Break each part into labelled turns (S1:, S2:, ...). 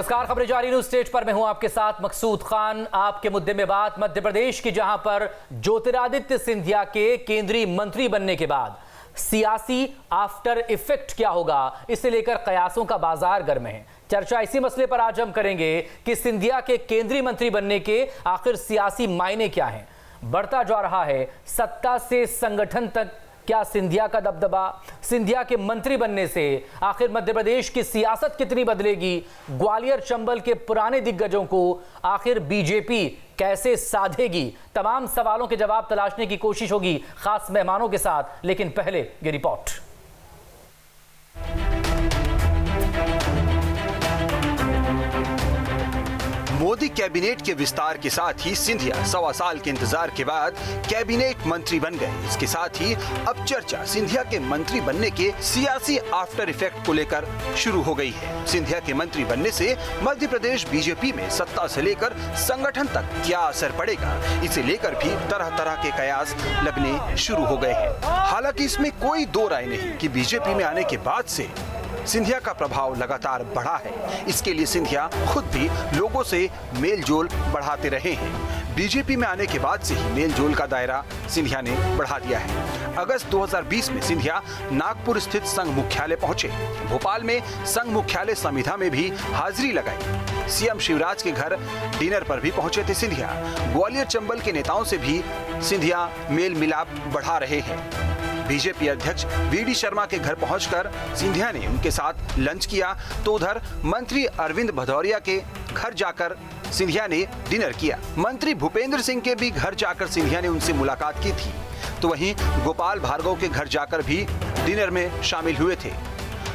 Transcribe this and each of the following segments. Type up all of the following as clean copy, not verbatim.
S1: नमस्कार, खबरें जारी न्यूज स्टेज पर मैं हूं आपके साथ मकसूद खान। आपके मुद्दे में बात मध्य प्रदेश की, जहां पर ज्योतिरादित्य सिंधिया के केंद्रीय मंत्री बनने के बाद सियासी आफ्टर इफेक्ट क्या होगा, इसे लेकर कयासों का बाजार गर्म है। चर्चा इसी मसले पर आज हम करेंगे कि सिंधिया के केंद्रीय मंत्री बनने के आखिर सियासी मायने क्या हैं। बढ़ता जा रहा है सत्ता से संगठन तक क्या सिंधिया का दबदबा, सिंधिया के मंत्री बनने से आखिर मध्य प्रदेश की सियासत कितनी बदलेगी, ग्वालियर चंबल के पुराने दिग्गजों को आखिर बीजेपी कैसे साधेगी, तमाम सवालों के जवाब तलाशने की कोशिश होगी खास मेहमानों के साथ। लेकिन पहले ये रिपोर्ट।
S2: मोदी कैबिनेट के विस्तार के साथ ही सिंधिया 1.25 साल के इंतजार के बाद कैबिनेट मंत्री बन गए। इसके साथ ही अब चर्चा सिंधिया के मंत्री बनने के सियासी आफ्टर इफेक्ट को लेकर शुरू हो गई है। सिंधिया के मंत्री बनने से मध्य प्रदेश बीजेपी में सत्ता से लेकर संगठन तक क्या असर पड़ेगा, इसे लेकर भी तरह तरह के कयास लगने शुरू हो गए हैं। हालांकि इसमें कोई दो राय नहीं कि बीजेपी में आने के बाद से सिंधिया का प्रभाव लगातार बढ़ा है। इसके लिए सिंधिया खुद भी लोगों से मेलजोल बढ़ाते रहे हैं। बीजेपी में आने के बाद से ही मेलजोल का दायरा सिंधिया ने बढ़ा दिया है। अगस्त 2020 में सिंधिया नागपुर स्थित संघ मुख्यालय पहुंचे। भोपाल में संघ मुख्यालय संविधा में भी हाजिरी लगाई। सीएम शिवराज के घर डिनर पर भी पहुंचे थे सिंधिया। ग्वालियर चंबल के नेताओं से भी सिंधिया मेल मिलाप बढ़ा रहे हैं। बीजेपी अध्यक्ष वीडी शर्मा के घर पहुंचकर सिंधिया ने उनके साथ लंच किया, तो उधर मंत्री अरविंद भदौरिया के घर जाकर सिंधिया ने डिनर किया। मंत्री भूपेंद्र सिंह के भी घर जाकर सिंधिया ने उनसे मुलाकात की थी। तो वहीं गोपाल भार्गव के घर जाकर भी डिनर में शामिल हुए थे।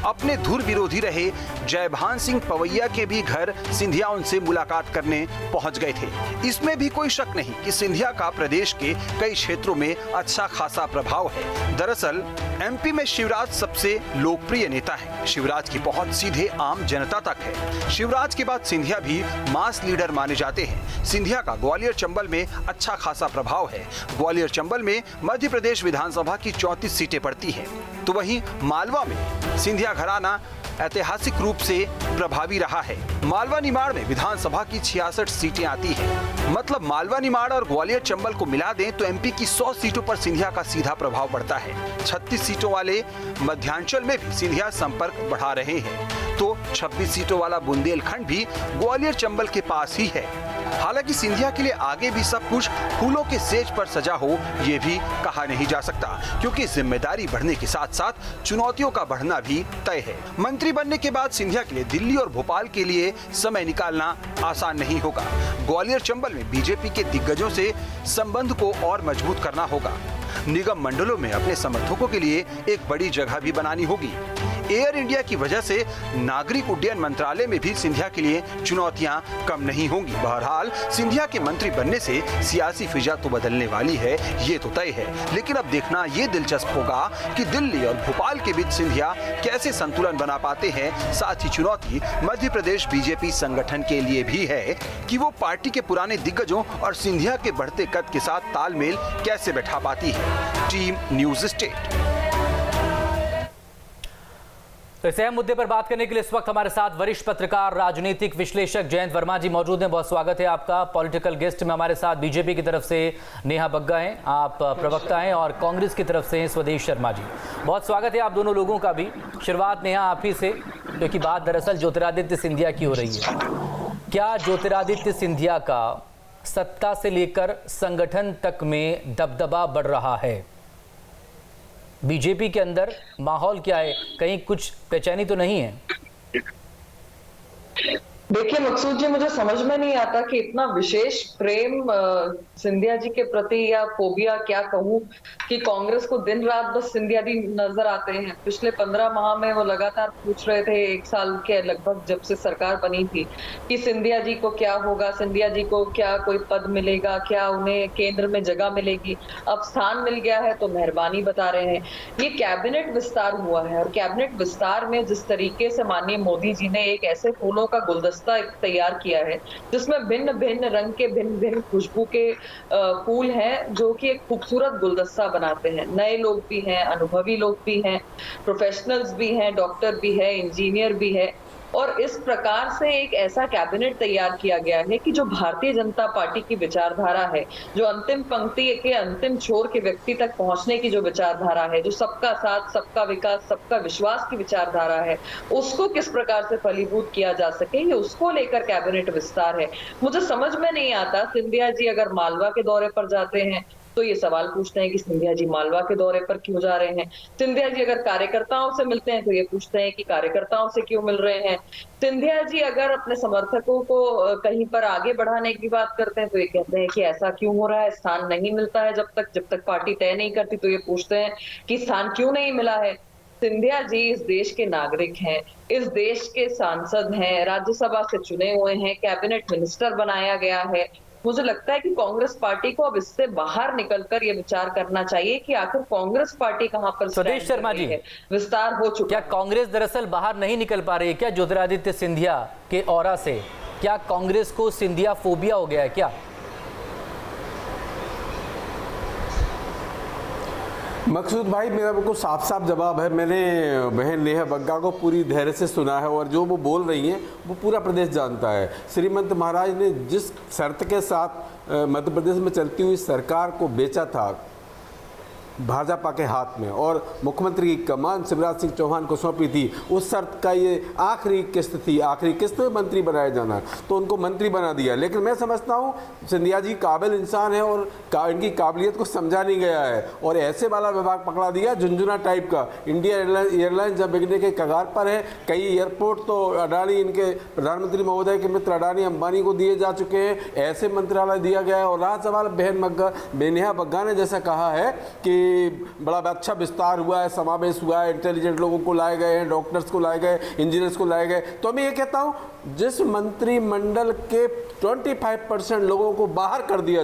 S2: अपने धुर विरोधी रहे जयभान सिंह पवैया के भी घर सिंधिया उनसे मुलाकात करने पहुंच गए थे। इसमें भी कोई शक नहीं कि सिंधिया का प्रदेश के कई क्षेत्रों में अच्छा खासा प्रभाव है। दरअसल एमपी में शिवराज सबसे लोकप्रिय नेता है। शिवराज की पहुंच सीधे आम जनता तक है। शिवराज के बाद सिंधिया भी मास लीडर माने जाते हैं। सिंधिया का ग्वालियर चंबल में अच्छा खासा प्रभाव है। ग्वालियर चंबल में मध्य प्रदेश विधानसभा की 34 सीटें पड़ती है। तो वहीं मालवा में सिंधिया घराना ऐतिहासिक रूप से प्रभावी रहा है। मालवा निमाड़ में विधानसभा की 66 सीटें आती हैं। मतलब मालवा निमाड़ और ग्वालियर चंबल को मिला दें तो एमपी की 100 सीटों पर सिंधिया का सीधा प्रभाव पड़ता है। 36 सीटों वाले मध्यांचल में भी सिंधिया संपर्क बढ़ा रहे हैं। तो 26 सीटों वाला बुंदेलखंड भी ग्वालियर चंबल के पास ही है। हालांकि सिंधिया के लिए आगे भी सब कुछ फूलों के सेज पर सजा हो, ये भी कहा नहीं जा सकता, क्योंकि जिम्मेदारी बढ़ने के साथ साथ चुनौतियों का बढ़ना भी तय है। मंत्री बनने के बाद सिंधिया के लिए दिल्ली और भोपाल के लिए समय निकालना आसान नहीं होगा। ग्वालियर चंबल में बीजेपी के दिग्गजों से संबंध को और मजबूत करना होगा। निगम मंडलों में अपने समर्थकों के लिए एक बड़ी जगह भी बनानी होगी। एयर इंडिया की वजह से नागरिक उड्डयन मंत्रालय में भी सिंधिया के लिए चुनौतियां कम नहीं होंगी। बहरहाल सिंधिया के मंत्री बनने से सियासी फिजा तो बदलने वाली है, ये तो तय है। लेकिन अब देखना ये दिलचस्प होगा कि दिल्ली और भोपाल के बीच सिंधिया कैसे संतुलन बना पाते हैं। साथ ही चुनौती मध्य प्रदेश बीजेपी संगठन के लिए भी है कि वो पार्टी के पुराने दिग्गजों और सिंधिया के बढ़ते कद के साथ तालमेल कैसे बैठा पाती है। Team news state.
S1: तो इस अहम मुद्दे पर बात करने के लिए इस वक्त हमारे साथ वरिष्ठ पत्रकार, राजनीतिक विश्लेषक जयंत वर्मा जी मौजूद हैं। बहुत स्वागत है आपका। पॉलिटिकल गेस्ट में हमारे साथ बीजेपी की तरफ से नेहा बग्गा हैं, आप प्रवक्ता हैं, और कांग्रेस की तरफ से स्वदेश शर्मा जी। बहुत स्वागत है आप दोनों लोगों का भी। शुरुआत नेहा आप ही से, क्योंकि बात दरअसल ज्योतिरादित्य सिंधिया की हो रही है। क्या ज्योतिरादित्य सिंधिया का सत्ता से लेकर संगठन तक में दबदबा बढ़ रहा है? बीजेपी के अंदर माहौल क्या है? कहीं कुछ बेचैनी तो नहीं है?
S3: देखिए मकसूद जी, मुझे समझ में नहीं आता कि इतना विशेष प्रेम सिंधिया जी के प्रति, या फोबिया क्या कहूं, कि कांग्रेस को दिन रात बस सिंधिया जी नजर आते हैं। पिछले 15 माह में वो लगातार पूछ रहे थे, 1 साल के लगभग जब से सरकार बनी थी, कि सिंधिया जी को क्या होगा, सिंधिया जी को क्या कोई पद मिलेगा, क्या उन्हें केंद्र में जगह मिलेगी। अब स्थान मिल गया है तो मेहरबानी बता रहे हैं। ये कैबिनेट विस्तार हुआ है, और कैबिनेट विस्तार में जिस तरीके से माननीय मोदी जी ने एक ऐसे फूलों का गुलदस्ता तैयार किया है जिसमें भिन्न भिन्न रंग के, भिन्न भिन्न खुशबू के फूल हैं, जो कि एक खूबसूरत गुलदस्ता बनाते हैं। नए लोग भी हैं, अनुभवी लोग भी हैं, प्रोफेशनल्स भी हैं, डॉक्टर भी है, इंजीनियर भी है, और इस प्रकार से एक ऐसा कैबिनेट तैयार किया गया है कि जो भारतीय जनता पार्टी की विचारधारा है, जो अंतिम पंक्ति के अंतिम छोर के व्यक्ति तक पहुंचने की जो विचारधारा है, जो सबका साथ, सबका विकास, सबका विश्वास की विचारधारा है, उसको किस प्रकार से फलीभूत किया जा सके, ये उसको लेकर कैबिनेट विस्तार है। मुझे समझ में नहीं आता, सिंधिया जी अगर मालवा के दौरे पर जाते हैं तो ये सवाल पूछते हैं कि सिंधिया जी मालवा के दौरे पर क्यों जा रहे हैं। सिंधिया जी अगर कार्यकर्ताओं से मिलते हैं तो ये पूछते हैं कि कार्यकर्ताओं से क्यों मिल रहे हैं। सिंधिया जी अगर अपने समर्थकों को कहीं पर आगे बढ़ाने की बात करते हैं तो ये कहते हैं कि ऐसा क्यों हो रहा है, स्थान नहीं मिलता है जब तक पार्टी तय नहीं करती, तो ये पूछते हैं कि स्थान क्यों नहीं मिला है। सिंधिया जी इस देश के नागरिक हैं, इस देश के सांसद हैं, राज्यसभा से चुने हुए हैं, कैबिनेट मिनिस्टर बनाया गया है। मुझे लगता है कि कांग्रेस पार्टी को अब इससे बाहर निकलकर ये विचार करना चाहिए कि आखिर कांग्रेस पार्टी कहां पर
S1: स्वदेश शर्मा जी
S3: है। विस्तार हो चुका।
S1: क्या कांग्रेस दरअसल बाहर नहीं निकल पा रही है क्या ज्योतिरादित्य सिंधिया के ऑरा से? क्या कांग्रेस को सिंधिया फोबिया हो गया है क्या?
S4: मकसूद भाई, मेरा बिल्कुल साफ साफ जवाब है। मैंने बहन नेहा बग्गा को पूरी धैर्य से सुना है और जो वो बोल रही हैं वो पूरा प्रदेश जानता है। श्रीमंत महाराज ने जिस शर्त के साथ मध्य प्रदेश में चलती हुई सरकार को बेचा था भाजपा के हाथ में और मुख्यमंत्री की कमान शिवराज सिंह चौहान को सौंपी थी, उस शर्त का ये आखिरी किस्त थी, आखिरी किस्त में मंत्री बनाया जाना, तो उनको मंत्री बना दिया। लेकिन मैं समझता हूँ सिंधिया जी काबिल इंसान है और इनकी काबिलियत को समझा नहीं गया है और ऐसे वाला विभाग पकड़ा दिया झुंझुना टाइप का। इंडिया एयरलाइन जब बिकने के कगार पर है, कई एयरपोर्ट तो अडानी, इनके प्रधानमंत्री महोदय के मित्र अडानी अंबानी को दिए जा चुके हैं, ऐसे मंत्रालय दिया गया है। और रहा सवाल बहन नेहा बग्गा ने जैसा कहा है कि बड़ा अच्छा विस्तार हुआ है, समावेश हुआ है, इंटेलिजेंट लोगों को लाए गए हैं, डॉक्टर्स को लाए गए, इंजीनियर्स को लाए गए, तो मैं ये कहता हूं जिस मंत्रिमंडल के 25% लोगों को बाहर कर दिया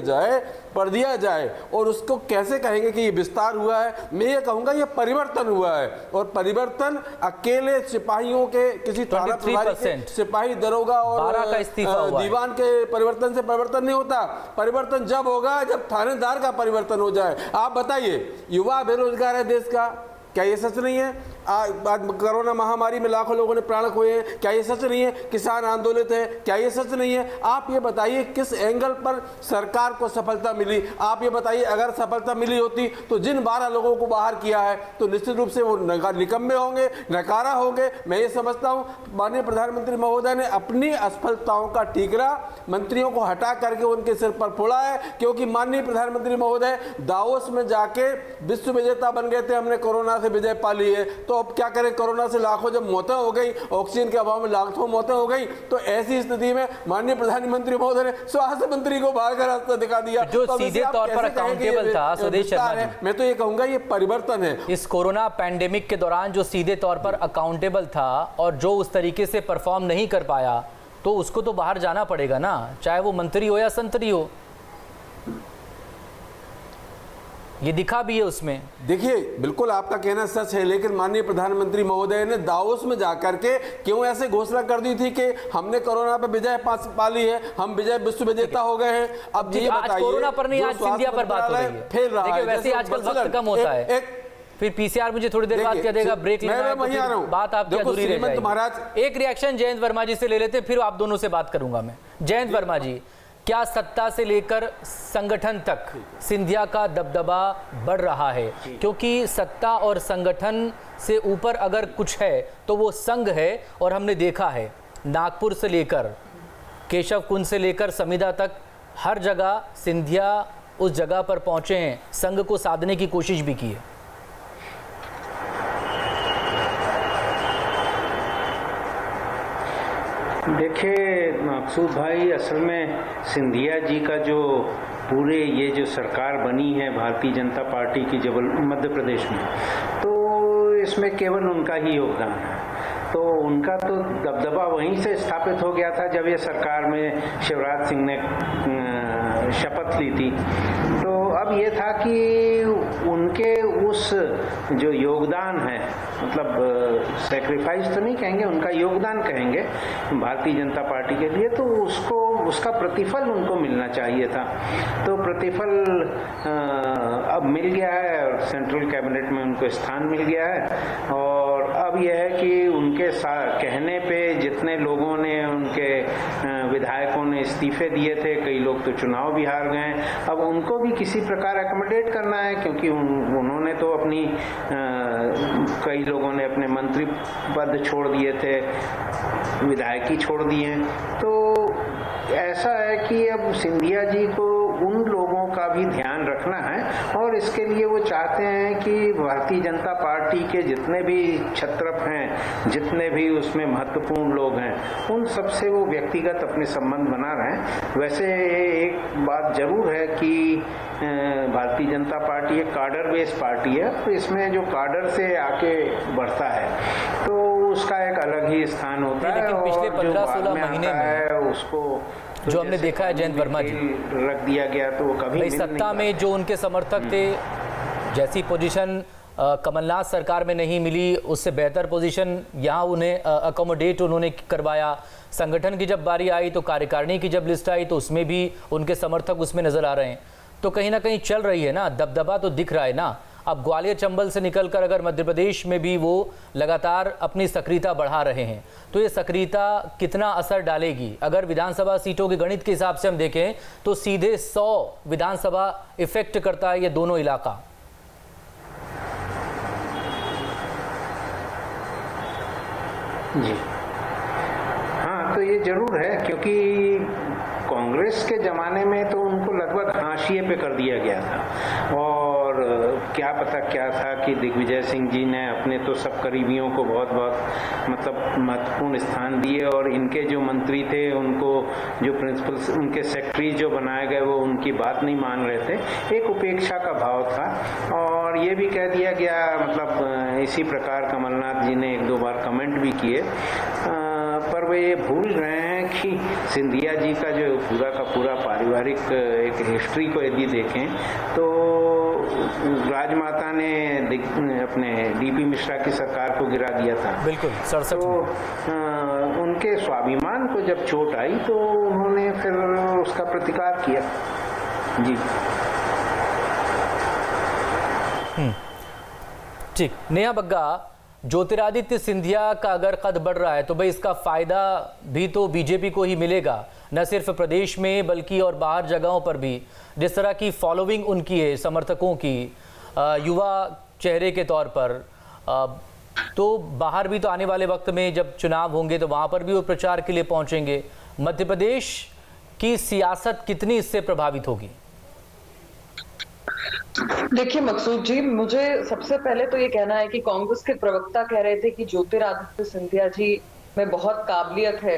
S4: जाए और उसको कैसे कहेंगे कि ये विस्तार हुआ है? मैं ये कहूंगा ये परिवर्तन हुआ है। और परिवर्तन अकेले सिपाहियों के, किसी थाना प्रभारी के, सिपाही, दरोगा और दीवान के परिवर्तन से परिवर्तन नहीं होता। परिवर्तन जब होगा जब थानेदार का परिवर्तन हो जाए। आप बताइए, युवा बेरोजगार है देश का, क्या ये सच नहीं है? आज कोरोना महामारी में लाखों लोगों ने प्राण खोए हैं, क्या ये सच नहीं है? किसान आंदोलित है, क्या ये सच नहीं है? आप ये बताइए किस एंगल पर सरकार को सफलता मिली? आप ये बताइए, अगर सफलता मिली होती तो जिन 12 लोगों को बाहर किया है तो निश्चित रूप से वो निकम्मे होंगे, नकारा होंगे। मैं ये समझता हूँ माननीय प्रधानमंत्री महोदय ने अपनी असफलताओं का ठीकरा मंत्रियों को हटा करके उनके सिर पर फोड़ा है, क्योंकि माननीय प्रधानमंत्री महोदय दावोस में जाके विश्व विजेता बन गए थे, हमने कोरोना से विजय पा ली है। तो अब क्या करें, कोरोना से लाखों जब मौतें हो गई, ऑक्सीजन के अभाव में लाखों मौतें हो गई, तो ऐसी स्थिति में माननीय प्रधानमंत्री महोदय ने स्वास्थ्य मंत्री को बाहर का रास्ता दिखा दिया,
S1: जो सीधे तौर पर अकाउंटेबल था। स्वदेश शर्मा जी,
S4: मैं तो ये कहूंगा ये परिवर्तन है।
S1: इस कोरोना पैंडेमिक के दौरान जो सीधे तौर पर अकाउंटेबल था और जो उस तरीके से परफॉर्म नहीं कर पाया, तो उसको तो बाहर जाना पड़ेगा ना, चाहे वो मंत्री हो या संतरी हो। ये दिखा भी है उसमें।
S4: देखिए, बिल्कुल आपका कहना सच है, लेकिन माननीय प्रधानमंत्री महोदय ने दावोस में जाकर के क्यों ऐसे घोषणा कर दी थी कि हमने कोरोना पर विजय पा ली है, हम विजय विश्व विजेता हो गए हैं। अब ये बताइए,
S1: कोरोना पर नहीं, आज सिंधिया पर बात हो रही है।
S4: फैल रहा है,
S1: वैसे आजकल वक्त कम होता है। फिर पीसीआर मुझे थोड़ी देर बाद क्या देगा, ब्रेक लेना है, तो बात आपकी अधूरी रह जाएगी। महाराज, एक रिएक्शन जयंत वर्मा जी से ले लेते हैं, फिर आप दोनों से बात करूंगा मैं। जयंत वर्मा जी, क्या सत्ता से लेकर संगठन तक सिंधिया का दबदबा बढ़ रहा है? क्योंकि सत्ता और संगठन से ऊपर अगर कुछ है तो वो संघ है, और हमने देखा है नागपुर से लेकर केशव कुंज से लेकर समिधा तक हर जगह सिंधिया उस जगह पर पहुंचे हैं, संघ को साधने की कोशिश भी की है।
S5: देखिए मकसूद भाई, असल में सिंधिया जी का जो पूरे ये जो सरकार बनी है भारतीय जनता पार्टी की मध्य प्रदेश में, तो इसमें केवल उनका ही योगदान है। तो उनका तो दबदबा वहीं से स्थापित हो गया था जब ये सरकार में शिवराज सिंह ने शपथ ली थी। तो अब ये था कि उनके उस जो योगदान है, मतलब सैक्रिफाइस तो नहीं कहेंगे, उनका योगदान कहेंगे भारतीय जनता पार्टी के लिए, तो उसका प्रतिफल उनको मिलना चाहिए था। तो प्रतिफल अब मिल गया है और सेंट्रल कैबिनेट में उनको स्थान मिल गया है। और अब अब यह है कि उनके कहने पे जितने लोगों ने, उनके विधायकों ने इस्तीफे दिए थे, कई लोग तो चुनाव भी हार गए, अब उनको भी किसी प्रकार एकोमोडेट करना है, क्योंकि उन्होंने तो अपनी कई लोगों ने अपने मंत्री पद छोड़ दिए थे, विधायकी छोड़ दिए। तो ऐसा है कि अब सिंधिया जी को उन लोगों का भी ध्यान रखना है और इसके लिए वो चाहते हैं कि भारतीय जनता पार्टी के जितने भी छत्रप हैं, जितने भी उसमें महत्वपूर्ण लोग हैं, उन सबसे वो व्यक्तिगत अपने संबंध बना रहे हैं। वैसे एक बात जरूर है कि भारतीय जनता पार्टी एक कार्डर बेस्ड पार्टी है, तो इसमें जो कार्डर से आके बढ़ता है तो उसका एक अलग ही स्थान होता है।
S1: लेकिन पिछले 15-16 महीने में
S5: उसको
S1: जो हमने देखा है जयंत वर्मा जी,
S5: रख दिया गया तो वो कभी
S1: सत्ता में जो उनके समर्थक थे, जैसी पोजीशन कमलनाथ सरकार में नहीं मिली, उससे बेहतर पोजीशन यहाँ उन्हें अकोमोडेट उन्होंने करवाया। संगठन की जब बारी आई तो कार्यकारिणी की जब लिस्ट आई तो उसमें भी उनके समर्थक उसमें नजर आ रहे हैं। तो कहीं ना कहीं चल रही है ना, दबदबा तो दिख रहा है ना। अब ग्वालियर चंबल से निकलकर अगर मध्य प्रदेश में भी वो लगातार अपनी सक्रियता बढ़ा रहे हैं, तो ये सक्रियता कितना असर डालेगी? अगर विधानसभा सीटों के गणित के हिसाब से हम देखें तो सीधे 100 विधानसभा इफेक्ट करता है ये दोनों इलाका।
S5: जी हाँ, तो ये जरूर है, क्योंकि कांग्रेस के ज़माने में तो उनको लगभग हाशिए पे कर दिया गया था और क्या पता क्या था कि दिग्विजय सिंह जी ने अपने तो सब करीबियों को बहुत बहुत मतलब महत्वपूर्ण स्थान दिए और इनके जो मंत्री थे उनको जो प्रिंसिपल, उनके सेक्रेटरी जो बनाए गए वो उनकी बात नहीं मान रहे थे। एक उपेक्षा का भाव था और ये भी कह दिया गया, मतलब इसी प्रकार कमलनाथ जी ने 1-2 बार कमेंट भी किए, पर वे ये भूल रहे हैं कि सिंधिया जी का जो पूरा का पूरा पारिवारिक एक हिस्ट्री को यदि देखें तो राजमाता ने अपने डीपी मिश्रा की सरकार को गिरा दिया था।
S1: बिल्कुल 67
S5: तो उनके स्वाभिमान को जब चोट आई तो उन्होंने फिर उसका प्रतिकार किया। जी
S1: ठीक। नेहा बग्गा, ज्योतिरादित्य सिंधिया का अगर कद बढ़ रहा है तो भाई इसका फायदा भी तो बीजेपी को ही मिलेगा, न सिर्फ प्रदेश में बल्कि और बाहर जगहों पर भी। जिस तरह की फॉलोइंग उनकी है समर्थकों की, युवा चेहरे के तौर पर, तो बाहर भी तो आने वाले वक्त में जब चुनाव होंगे तो वहां पर भी वो प्रचार के लिए पहुंचेंगे। मध्य प्रदेश की सियासत कितनी इससे प्रभावित होगी?
S3: देखिए मकसूद जी, मुझे सबसे पहले तो ये कहना है कि कांग्रेस के प्रवक्ता कह रहे थे कि ज्योतिरादित्य सिंधिया जी में बहुत काबिलियत है,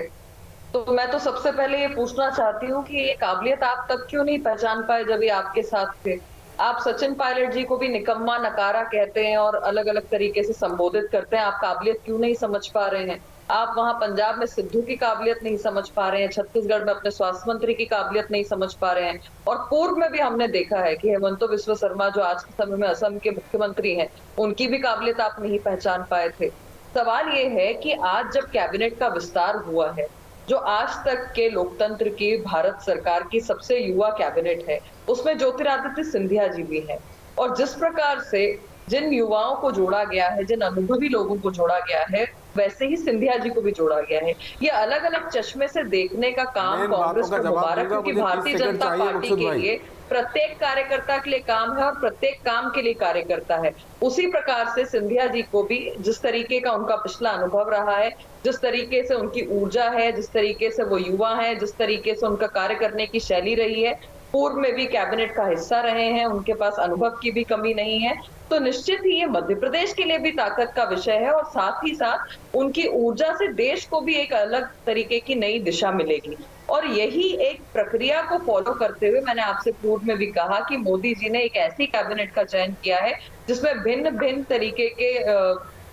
S3: तो मैं तो सबसे पहले ये पूछना चाहती हूँ कि ये काबिलियत आप तब क्यों नहीं पहचान पाए जब ये आपके साथ थे? आप सचिन पायलट जी को भी निकम्मा नकारा कहते हैं और अलग अलग तरीके से संबोधित करते हैं, आप काबिलियत क्यों नहीं समझ पा रहे हैं? आप वहां पंजाब में सिद्धू की काबिलियत नहीं समझ पा रहे हैं, छत्तीसगढ़ में अपने स्वास्थ्य मंत्री की काबिलियत नहीं समझ पा रहे हैं, और पूर्व में भी हमने देखा है कि हेमंत बिस्वा शर्मा जो आज के समय में असम के मुख्यमंत्री हैं, उनकी भी काबिलियत आप नहीं पहचान पाए थे। सवाल ये है कि आज जब कैबिनेट का विस्तार हुआ है, जो आज तक के लोकतंत्र की भारत सरकार की सबसे युवा कैबिनेट है, उसमें ज्योतिरादित्य सिंधिया जी भी हैं, और जिस प्रकार से जिन युवाओं को जोड़ा गया है, जिन अनुभवी लोगों को जोड़ा गया है, वैसे ही सिंधिया जी को भी जोड़ा गया है। ये अलग अलग चश्मे से देखने का काम कांग्रेस को मुबारक, क्योंकि भारतीय जनता पार्टी के लिए प्रत्येक कार्यकर्ता के लिए काम है और प्रत्येक काम के लिए कार्यकर्ता है। उसी प्रकार से सिंधिया जी को भी जिस तरीके का उनका पिछला अनुभव रहा है, जिस तरीके से उनकी ऊर्जा है, जिस तरीके से वो युवा है, जिस तरीके से उनका कार्य करने की शैली रही है, पूर्व में भी कैबिनेट का हिस्सा रहे हैं, उनके पास अनुभव की भी कमी नहीं है, तो निश्चित ही ये मध्य प्रदेश के लिए भी ताकत का विषय है और साथ ही साथ उनकी ऊर्जा से देश को भी एक अलग तरीके की नई दिशा मिलेगी। और यही एक प्रक्रिया को फॉलो करते हुए मैंने आपसे पूर्व में भी कहा कि मोदी जी ने एक ऐसी कैबिनेट का चयन किया है जिसमें भिन्न भिन्न तरीके के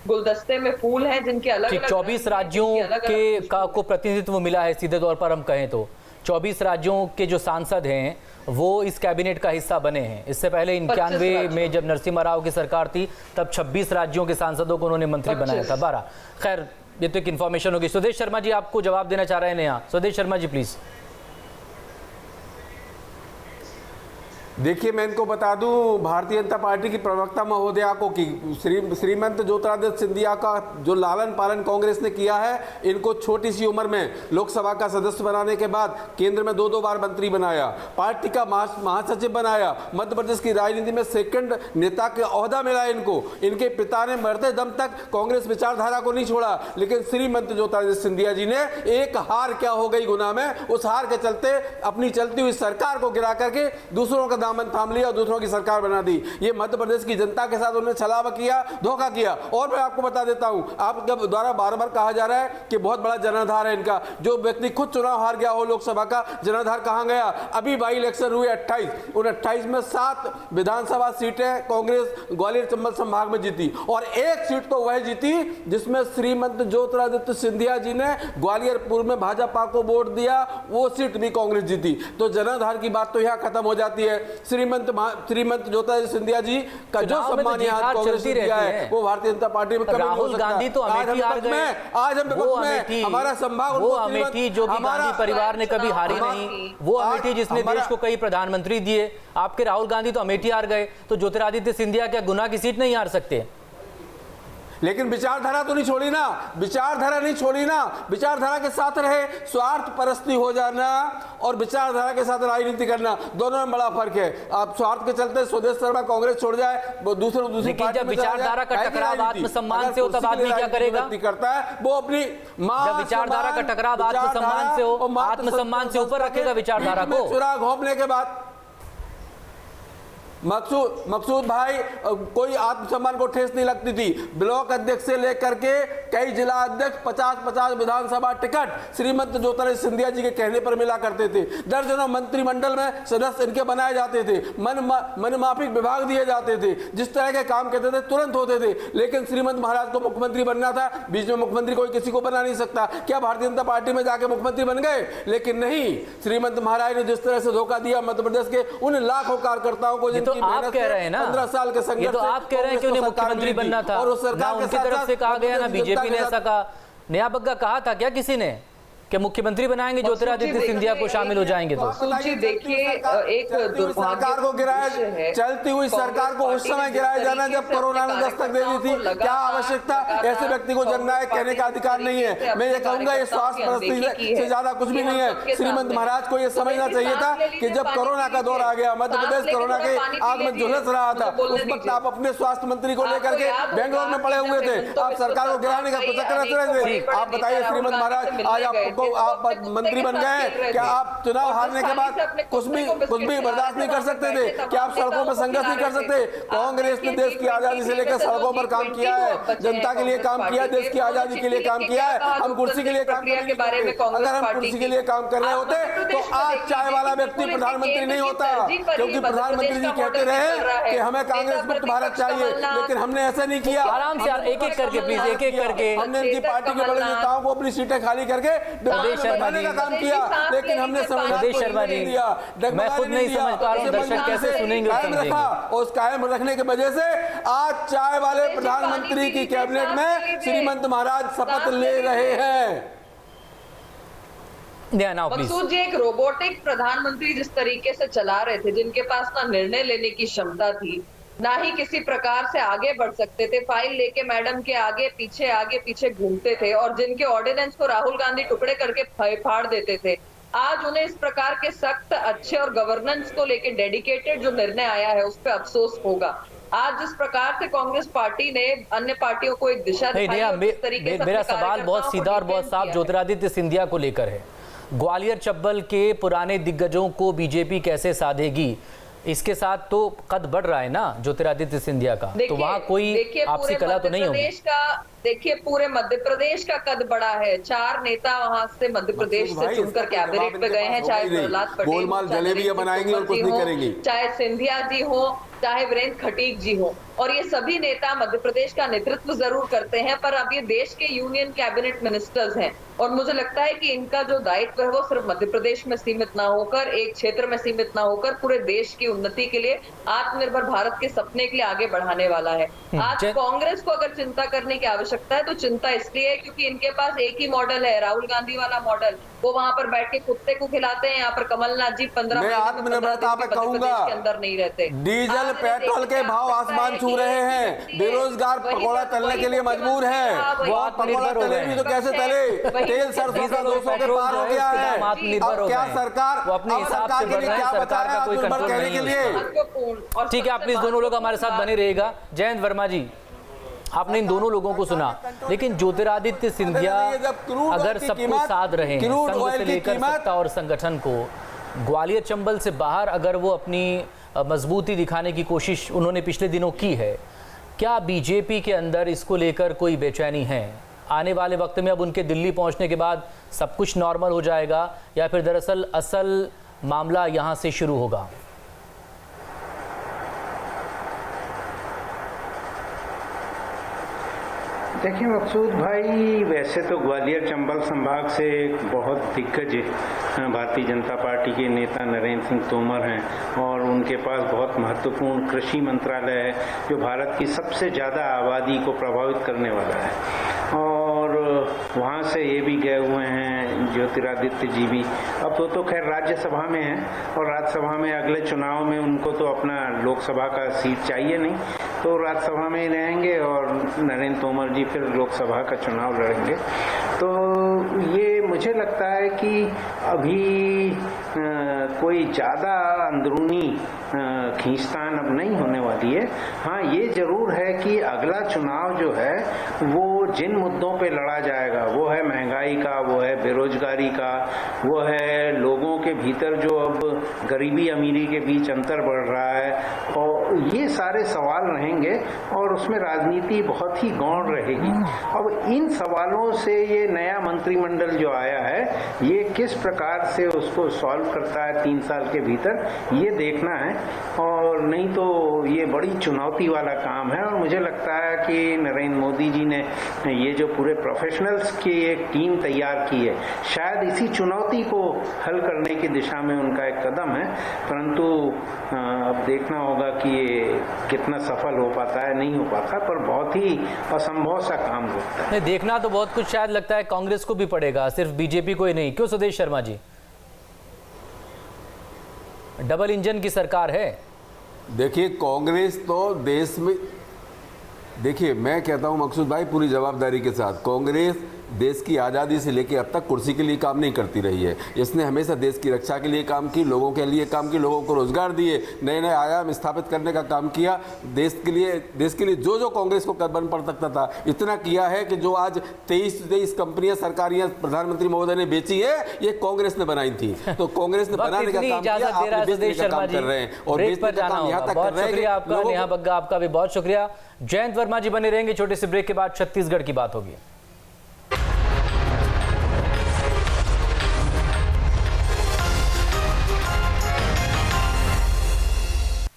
S3: गुलदस्ते में फूल हैं, जिनके अलग अलग
S1: 24 राज्यों के को प्रतिनिधित्व मिला है। सीधे तौर पर हम कहें तो 24 राज्यों के जो सांसद हैं वो इस कैबिनेट का हिस्सा बने हैं। इससे पहले 91 में जब नरसिम्हा राव की सरकार थी तब 26 राज्यों के सांसदों को उन्होंने मंत्री बनाया था। 12। खैर, ये तो एक इन्फॉर्मेशन होगी। स्वदेश शर्मा जी आपको जवाब देना चाह रहे हैं। नेहा, स्वदेश शर्मा जी प्लीज।
S4: देखिए, मैं इनको बता दूं, भारतीय जनता पार्टी की प्रवक्ता महोदया को कि श्रीमंत ज्योतिरादित्य सिंधिया का जो लालन पालन कांग्रेस ने किया है, इनको छोटी सी उम्र में लोकसभा का सदस्य बनाने के बाद केंद्र में 2 बार मंत्री बनाया, पार्टी का महासचिव बनाया, मध्य प्रदेश की राजनीति में सेकंड नेता के ओहदा मिला इनको। इनके पिता ने मरते दम तक कांग्रेस विचारधारा को नहीं छोड़ा, लेकिन श्रीमंत ज्योतिरादित्य सिंधिया जी ने एक हार क्या हो गई गुना में, उस हार के चलते अपनी चलती हुई सरकार को गिरा करके दूसरों का दामन थाम लिया और दूसरों की सरकार बना दी। ये मध्य प्रदेश की जनता के साथ उन्होंने छलावा किया, धोखा किया। और मैं आपको बता देता हूं, आपके द्वारा बार बार कहा जा रहा है कि बहुत बड़ा जनाधार है इनका। जो व्यक्ति खुद चुनाव हार गया हो लोकसभा का, जनाधार कहां गया? अभी बाई इलेक्शन हुए 28, उन 28 में 7 विधानसभा सीटें कांग्रेस ग्वालियर चंबल संभाग में जीती और 1 सीट तो वह जीती जिसमें श्रीमंत ज्योतिरादित्य सिंधिया जी ने ग्वालियर पूर्व में भाजपा को वोट दिया, वो सीट भी कांग्रेस जीती। तो जनाधार की बात तो यहां खत्म हो जाती है। श्रीमंत ज्योतिरादित्य सिंधिया जी का जो सम्मान यहाँ कांग्रेस ने दिया है, वो भारतीय जनता पार्टी में कभी नहीं हो सकता।
S1: गांधी तो अमेठी हार गए,
S4: आज हम विपक्ष में हमारा संभाग,
S1: वो अमेठी जो कि गांधी परिवार ने कभी हारी नहीं, वो अमेठी जिसने देश को कई प्रधानमंत्री दिए। आपके राहुल गांधी तो अमेठी हार गए, तो ज्योतिरादित्य सिंधिया क्या गुना की सीट नहीं हार सकते?
S4: लेकिन विचारधारा तो नहीं छोड़ी ना, विचारधारा नहीं छोड़ी ना, विचारधारा के साथ रहे। स्वार्थ परस्ती हो जाना और विचारधारा के साथ राजनीति करना, दोनों में बड़ा फर्क है। आप स्वार्थ के चलते स्वदेश शर्मा कांग्रेस छोड़ जाए, दूसरी
S1: जब विचारधारा का टकराव आत्मसम्मान से हो तब आदमी क्या करेगा?
S4: करता है वो अपनी
S1: जब विचारधारा का टकराव आत्मसम्मान से हो, आत्मसम्मान से ऊपर रखेगा विचारधारा को।
S4: चुरा घोंपने के बाद मकसूद भाई, कोई आत्मसम्मान को ठेस नहीं लगती थी। ब्लॉक अध्यक्ष से लेकर के कई जिला अध्यक्ष 50-50 विधानसभा टिकट श्रीमंत ज्योतिरादित्य सिंधिया जी के कहने पर मिला करते थे। दर्जनों मंत्रिमंडल में सदस्य इनके बनाए जाते थे, मनमाफिक विभाग दिए जाते थे, जिस तरह के काम कहते थे तुरंत होते थे। लेकिन श्रीमंत महाराज को मुख्यमंत्री बनना था, बीच में मुख्यमंत्री कोई किसी को बना नहीं सकता। क्या भारतीय जनता पार्टी में जाके मुख्यमंत्री बन गए? लेकिन नहीं, श्रीमंत महाराज ने जिस तरह से धोखा दिया मध्य प्रदेश के उन लाखों कार्यकर्ताओं को,
S1: तो आप कह रहे हैं ना
S4: 15 साल के संघर्ष,
S1: ये तो आप कह रहे हैं कि उन्हें मुख्यमंत्री बनना था,
S4: और उस सरकार
S1: उनकी तरफ से कहा गया ना, बीजेपी ने ऐसा कहा। नया बग्गा कहा था क्या किसी ने कि मुख्यमंत्री बनाएंगे ज्योतिरादित्य सिंधिया को शामिल हो जाएंगे? तो
S3: देखिए, एक
S4: सरकार को गिराया, चलती हुई सरकार को उस समय गिराया जाना जब कोरोना ने दस्तक दे दी थी। क्या आवश्यकता? ऐसे व्यक्ति को जननायक कहने का अधिकार नहीं है। मैं ये कहूंगा ये स्वास्थ्य परिस्थिति से ज्यादा कुछ भी नहीं है। श्रीमंत महाराज को ये समझना चाहिए था कि जब कोरोना का दौर आ गया, मध्य प्रदेश कोरोना के आग में झुलस रहा था, उस वक्त आप अपने स्वास्थ्य मंत्री को लेकर के बेंगलोर में पड़े हुए थे। आप सरकार को गिराने का प्रचक्र रच रहे थे। आप बताइए श्रीमंत महाराज, आज आप मंत्री बन गए, क्या आप चुनाव हारने के बाद कुछ भी बर्दाश्त नहीं कर सकते थे? क्या आप सड़कों पर संघर्ष नहीं कर सकते? कांग्रेस ने देश की आजादी से लेकर सड़कों पर काम किया है, जनता के लिए काम किया है, देश की आजादी के लिए काम किया है। हम कुर्सी के लिए काम नहीं, अगर हम कुर्सी के लिए काम कर रहे होते तो आज चाय वाला व्यक्ति प्रधानमंत्री नहीं होता, क्योंकि प्रधानमंत्री जी कहते रहे कि हमें कांग्रेस मुक्त भारत चाहिए, लेकिन हमने ऐसा नहीं किया।
S1: आराम से एक एक करके प्लीज, एक एक करके
S4: हमने इनकी पार्टी के बड़े नेताओं को अपनी सीटें खाली करके बनाने का काम किया, लेकिन हमने
S1: शर्मा जी, मैं खुद नहीं समझ पा रहा हूं दर्शक कैसे सुनेंगे और समझेंगे।
S4: और उस कायम रखने की वजह से आज चाय वाले प्रधानमंत्री की कैबिनेट में श्रीमंत महाराज शपथ ले रहे हैं।
S3: मकसूद जी, एक रोबोटिक प्रधानमंत्री जिस तरीके से चला रहे थे, जिनके पास ना निर्णय लेने की क्षमता थी, ना ही किसी प्रकार से आगे बढ़ सकते थे, फाइल लेके मैडम के आगे पीछे घूमते थे, और जिनके ऑर्डिनेंस को राहुल गांधी टुकड़े करके फाड़ देते थे, आज उन्हें इस प्रकार के सख्त, अच्छे और गवर्नेंस को लेके डेडिकेटेड जो निर्णय आया है उस पर अफसोस होगा। आज जिस प्रकार से कांग्रेस पार्टी ने अन्य पार्टियों को एक दिशा दिखाई,
S1: मेरा सवाल बहुत सीधा और बहुत साफ ज्योतिरादित्य सिंधिया को लेकर है। ग्वालियर चंबल के पुराने दिग्गजों को बीजेपी कैसे साधेगी, इसके साथ तो कद बढ़ रहा है ना ज्योतिरादित्य सिंधिया का, तो वहाँ कोई आपसी कला तो नहीं होगी।
S3: देखिए, पूरे मध्य प्रदेश का कद बड़ा है। 4 नेता वहां से मध्य प्रदेश से चुनकर कैबिनेट पे गए हैं, चाहे प्रहलाद पटेल,
S4: गोलमाल जलेबी बनाएंगे और कुछ नहीं करेंगे,
S3: चाहे सिंधिया जी हो, चाहे वीरेंद्र खटीक जी हो, और ये सभी नेता मध्य प्रदेश का नेतृत्व जरूर करते हैं, पर अब ये देश के यूनियन कैबिनेट मिनिस्टर्स हैं, और मुझे लगता है कि इनका जो दायित्व है वो सिर्फ मध्य प्रदेश में सीमित ना होकर, एक क्षेत्र में सीमित ना होकर, पूरे देश की उन्नति के लिए, आत्मनिर्भर भारत के सपने के लिए आगे बढ़ाने वाला है। आज कांग्रेस को अगर चिंता करने की आवश्यकता है तो चिंता इसलिए है क्योंकि इनके पास एक ही मॉडल है, राहुल गांधी वाला मॉडल। वो वहां पर बैठ के कुत्ते को खिलाते हैं, यहाँ पर कमलनाथ जी 15
S4: मैं आत्मनिर्भरता पे कहूंगा,
S3: के अंदर नहीं रहते।
S4: डीजल पेट्रोल के भाव आसमान छू रहे हैं, बेरोजगार पकौड़ा तलने के लिए मजबूर है। वो पकौड़ा तले भी तो कैसे तले, तेल सरसों का 200 के पार हो गया है। अब क्या सरकार,
S1: अपने हिसाब से बढ़ रहे हैं, सरकार का कोई कंट्रोल नहीं है। ठीक है, आप प्लीज दोनों लोग हमारे साथ बने रहिएगा। जयंत वर्मा जी, आपने इन दोनों लोगों को सुना, लेकिन ज्योतिरादित्य सिंधिया अगर सबको साध रहे हैं, संघ से लेकर सत्ता और संगठन को, ग्वालियर चंबल से बाहर अगर वो अपनी मजबूती दिखाने की कोशिश उन्होंने पिछले दिनों की है, क्या बीजेपी के अंदर इसको लेकर कोई बेचैनी है? आने वाले वक्त में अब उनके दिल्ली पहुंचने के बाद सब कुछ नॉर्मल हो जाएगा, या फिर दरअसल असल मामला यहां से शुरू होगा?
S5: देखिए मकसूद भाई, वैसे तो ग्वालियर चंबल संभाग से एक बहुत दिग्गज भारतीय जनता पार्टी के नेता नरेंद्र सिंह तोमर हैं, और उनके पास बहुत महत्वपूर्ण कृषि मंत्रालय है जो भारत की सबसे ज़्यादा आबादी को प्रभावित करने वाला है। और वहाँ से ये भी गए हुए हैं ज्योतिरादित्य जी भी। अब तो खैर राज्यसभा में हैं, और राज्यसभा में अगले चुनाव में उनको तो अपना लोकसभा का सीट चाहिए नहीं, तो राज्यसभा में ही रहेंगे और नरेंद्र तोमर जी फिर लोकसभा का चुनाव लड़ेंगे। तो ये मुझे लगता है कि अभी कोई ज़्यादा अंदरूनी खींचतान अब नहीं होने वाली है। हाँ, ये जरूर है कि अगला चुनाव जो है वो जिन मुद्दों पे लड़ा जाएगा, वो है महंगाई का, वो है बेरोजगारी का, वो है लोगों के भीतर जो अब गरीबी अमीरी के बीच अंतर बढ़ रहा है, और ये सारे सवाल रहेंगे, और उसमें राजनीति बहुत ही गौण रहेगी। अब इन सवालों से ये नया मंत्रिमंडल जो आया है, ये किस प्रकार से उसको सॉल्व करता है 3 साल के भीतर, ये देखना है। और नहीं तो ये बड़ी चुनौती वाला काम है, और मुझे लगता है कि नरेंद्र मोदी जी ने ये जो पूरे प्रोफेशनल्स की एक टीम तैयार की है, शायद इसी चुनौती को हल करने की दिशा में उनका एक कदम है। परंतु अब देखना होगा कि ये कितना सफल हो पाता है, नहीं हो पाता, पर बहुत ही असंभव सा काम लगता है।
S1: नहीं, देखना तो बहुत कुछ शायद लगता है कांग्रेस को भी पड़ेगा, सिर्फ बीजेपी को ही नहीं। क्यों सुदेश शर्मा जी? डबल इंजन की सरकार है।
S4: देखिए, कांग्रेस तो देश में, देखिए मैं कहता हूं मकसूद भाई पूरी जवाबदारी के साथ, कांग्रेस देश की आज़ादी से लेकर अब तक कुर्सी के लिए काम नहीं करती रही है। इसने हमेशा देश की रक्षा के लिए काम की, लोगों के लिए काम की, लोगों को रोजगार दिए, नए नए आयाम स्थापित करने का काम किया। देश के लिए जो जो कांग्रेस को बन पड़ सकता था, इतना किया है कि जो आज 23 कंपनियां सरकारियां प्रधानमंत्री महोदय ने बेची है, ये कांग्रेस ने बनाई थी। तो कांग्रेस ने बनाने का काम किया, आप बेचने का काम कर रहे हैं, और बेचने का काम यहाँ तक कर रहे हैं।
S1: आपका नेहा बग्गा, आपका भी बहुत शुक्रिया। जयंत वर्मा जी बने रहेंगे। छोटे से ब्रेक के बाद छत्तीसगढ़ की बात होगी।